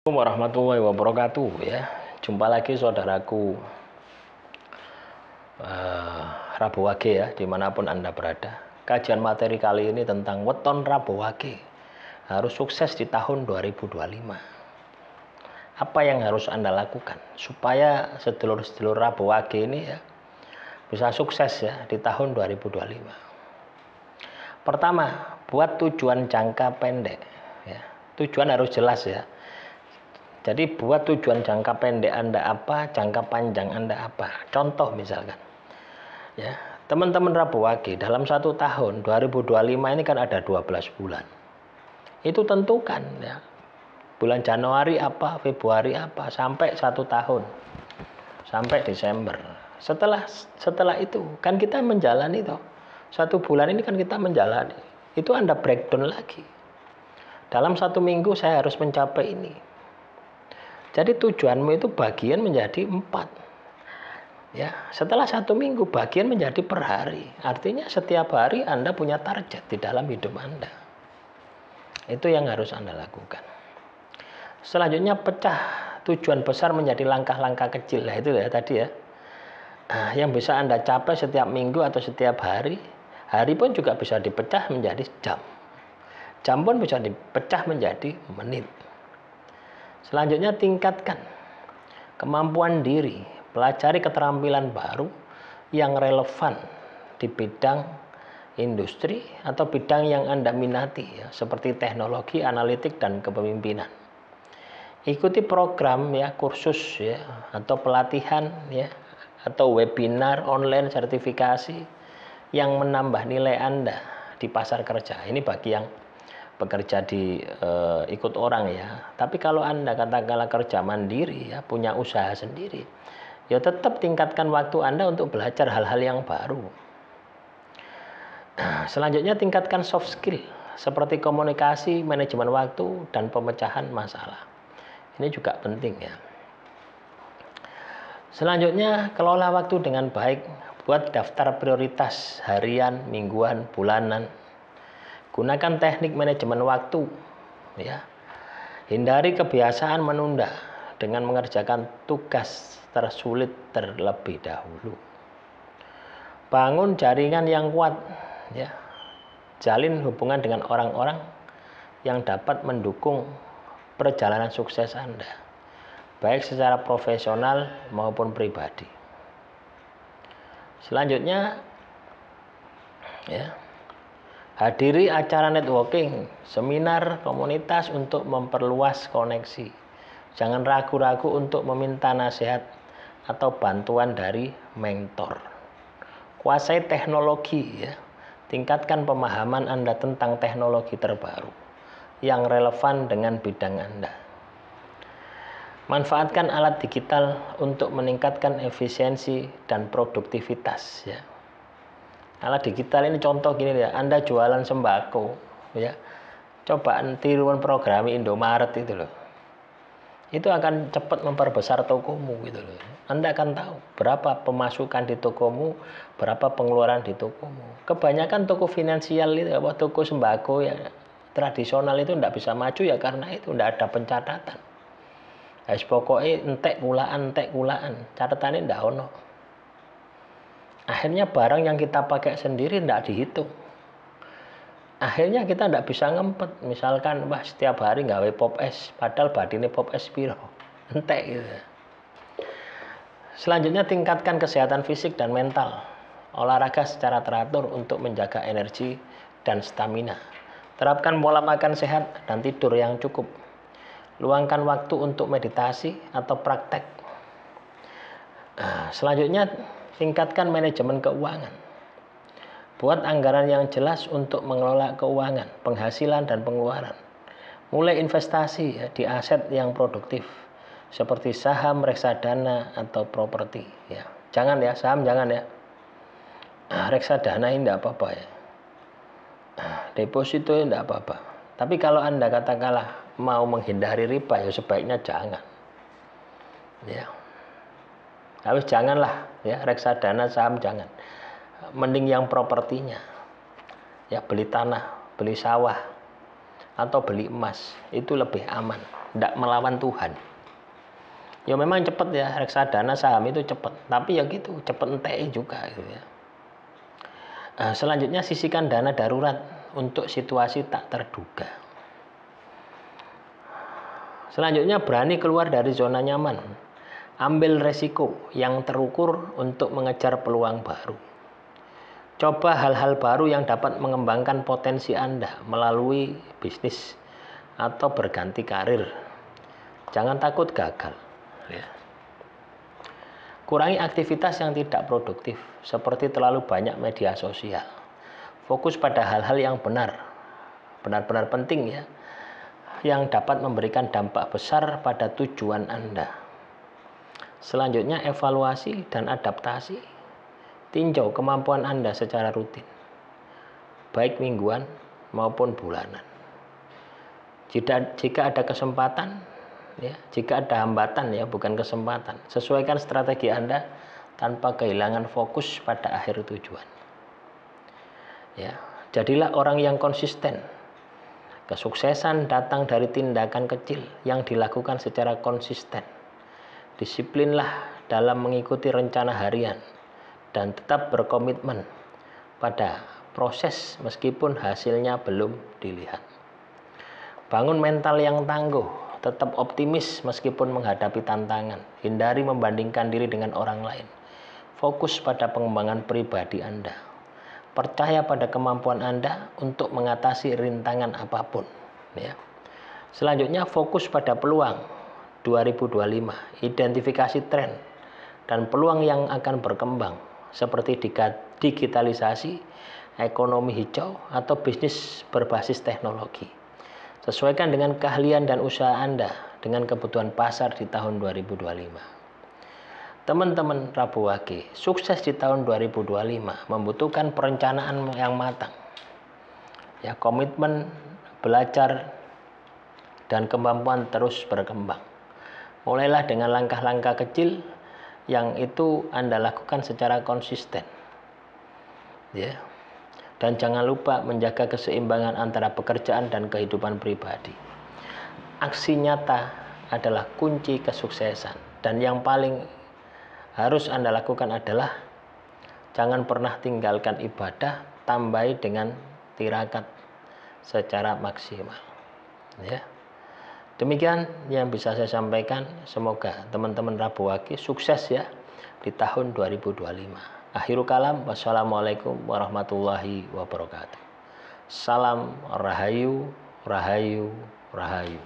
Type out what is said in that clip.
Assalamualaikum warahmatullahi wabarakatuh ya. Jumpa lagi saudaraku Rabu Wage ya, dimanapun Anda berada. Kajian materi kali ini tentang weton Rabu Wage harus sukses di tahun 2025. Apa yang harus Anda lakukan supaya sedulur-sedulur Rabu Wage ini ya bisa sukses ya di tahun 2025. Pertama, buat tujuan jangka pendek ya. Tujuan harus jelas ya. Jadi buat tujuan jangka pendek Anda apa, jangka panjang Anda apa. Contoh misalkan, ya teman-teman Rabu Wage dalam 1 tahun 2025 ini kan ada 12 bulan. Itu tentukan ya. Bulan Januari apa, Februari apa, sampai 1 tahun, sampai Desember. Setelah itu kan kita menjalani toh. 1 bulan ini kan kita menjalani. Itu Anda breakdown lagi. Dalam 1 minggu saya harus mencapai ini. Jadi tujuanmu itu bagian menjadi 4. Ya, setelah 1 minggu bagian menjadi per hari. Artinya setiap hari Anda punya target di dalam hidup Anda. Itu yang harus Anda lakukan. Selanjutnya pecah tujuan besar menjadi langkah-langkah kecil. Nah, itu ya tadi ya. Yang bisa Anda capai setiap minggu atau setiap hari. Hari pun juga bisa dipecah menjadi jam. Jam pun bisa dipecah menjadi menit. Selanjutnya tingkatkan kemampuan diri, pelajari keterampilan baru yang relevan di bidang industri atau bidang yang Anda minati ya, seperti teknologi, analitik dan kepemimpinan. Ikuti program ya, kursus ya atau pelatihan ya atau webinar online sertifikasi yang menambah nilai Anda di pasar kerja. Ini bagi yang bekerja di ikut orang ya. Tapi kalau Anda katakanlah kerja mandiri ya, punya usaha sendiri, ya tetap tingkatkan waktu Anda untuk belajar hal-hal yang baru. Selanjutnya tingkatkan soft skill seperti komunikasi, manajemen waktu dan pemecahan masalah. Ini juga penting ya. Selanjutnya kelola waktu dengan baik, buat daftar prioritas harian, mingguan, bulanan. Gunakan teknik manajemen waktu ya. Hindari kebiasaan menunda dengan mengerjakan tugas tersulit terlebih dahulu. Bangun jaringan yang kuat ya. Jalin hubungan dengan orang-orang yang dapat mendukung perjalanan sukses Anda, baik secara profesional maupun pribadi. Selanjutnya ya, hadiri acara networking, seminar, komunitas untuk memperluas koneksi. Jangan ragu-ragu untuk meminta nasihat atau bantuan dari mentor. Kuasai teknologi ya. Tingkatkan pemahaman Anda tentang teknologi terbaru yang relevan dengan bidang Anda. Manfaatkan alat digital untuk meningkatkan efisiensi dan produktivitas ya. Alat digital ini contoh gini ya, Anda jualan sembako ya. Coba tiruan program Indomaret itu loh. Itu akan cepat memperbesar tokomu gitu loh. Anda akan tahu berapa pemasukan di tokomu, berapa pengeluaran di tokomu. Kebanyakan toko finansial itu apa toko sembako ya tradisional itu tidak bisa maju ya karena itu tidak ada pencatatan. Harus pokoknya entek kulaan, catatannya tidak ono. Akhirnya barang yang kita pakai sendiri tidak dihitung. Akhirnya kita tidak bisa ngempet. Misalkan wah setiap hari gawe pop es, padahal badine pop es piro. Entek gitu. Selanjutnya tingkatkan kesehatan fisik dan mental. Olahraga secara teratur untuk menjaga energi dan stamina. Terapkan pola makan sehat dan tidur yang cukup. Luangkan waktu untuk meditasi atau praktek. Selanjutnya tingkatkan manajemen keuangan. Buat anggaran yang jelas untuk mengelola keuangan, penghasilan dan pengeluaran. Mulai investasi ya, di aset yang produktif seperti saham, reksadana atau properti ya. Jangan ya, saham jangan ya. Reksadana ini tidak apa-apa ya. Deposito ini tidak apa-apa. Tapi kalau Anda katakanlah mau menghindari riba ya sebaiknya jangan. Ya. Harus janganlah ya, reksadana saham jangan. Mending yang propertinya. Ya beli tanah, beli sawah atau beli emas, itu lebih aman. tidak melawan Tuhan. Ya memang cepat ya, reksadana saham itu cepat, tapi ya gitu, cepat entek juga gitu ya. Selanjutnya sisihkan dana darurat untuk situasi tak terduga. Selanjutnya berani keluar dari zona nyaman. Ambil resiko yang terukur untuk mengejar peluang baru. Coba hal-hal baru yang dapat mengembangkan potensi Anda melalui bisnis atau berganti karir. Jangan takut gagal. Ya. Kurangi aktivitas yang tidak produktif, seperti terlalu banyak media sosial. Fokus pada hal-hal yang benar-benar penting ya, yang dapat memberikan dampak besar pada tujuan Anda. Selanjutnya evaluasi dan adaptasi. Tinjau kemampuan Anda secara rutin, baik mingguan maupun bulanan. Jika ada kesempatan, ya, jika ada hambatan ya, bukan kesempatan, sesuaikan strategi Anda tanpa kehilangan fokus pada akhir tujuan. Ya, jadilah orang yang konsisten. Kesuksesan datang dari tindakan kecil yang dilakukan secara konsisten. Disiplinlah dalam mengikuti rencana harian dan tetap berkomitmen pada proses meskipun hasilnya belum dilihat. Bangun mental yang tangguh, tetap optimis meskipun menghadapi tantangan. Hindari membandingkan diri dengan orang lain. Fokus pada pengembangan pribadi Anda. Percaya pada kemampuan Anda untuk mengatasi rintangan apapun. Ya. Selanjutnya fokus pada peluang 2025. Identifikasi tren dan peluang yang akan berkembang seperti digitalisasi, ekonomi hijau, atau bisnis berbasis teknologi. Sesuaikan dengan keahlian dan usaha Anda dengan kebutuhan pasar di tahun 2025. Teman-teman Rabu Wage, sukses di tahun 2025 membutuhkan perencanaan yang matang. Ya, komitmen, belajar, dan kemampuan terus berkembang. Mulailah dengan langkah-langkah kecil yang itu Anda lakukan secara konsisten. Ya. Dan jangan lupa menjaga keseimbangan antara pekerjaan dan kehidupan pribadi. Aksi nyata adalah kunci kesuksesan. Dan yang paling harus Anda lakukan adalah jangan pernah tinggalkan ibadah, tambahi dengan tirakat secara maksimal. Ya. Demikian yang bisa saya sampaikan. Semoga teman-teman Rabu Wage sukses ya di tahun 2025. Akhirul kalam, wassalamualaikum warahmatullahi wabarakatuh. Salam rahayu, rahayu, rahayu.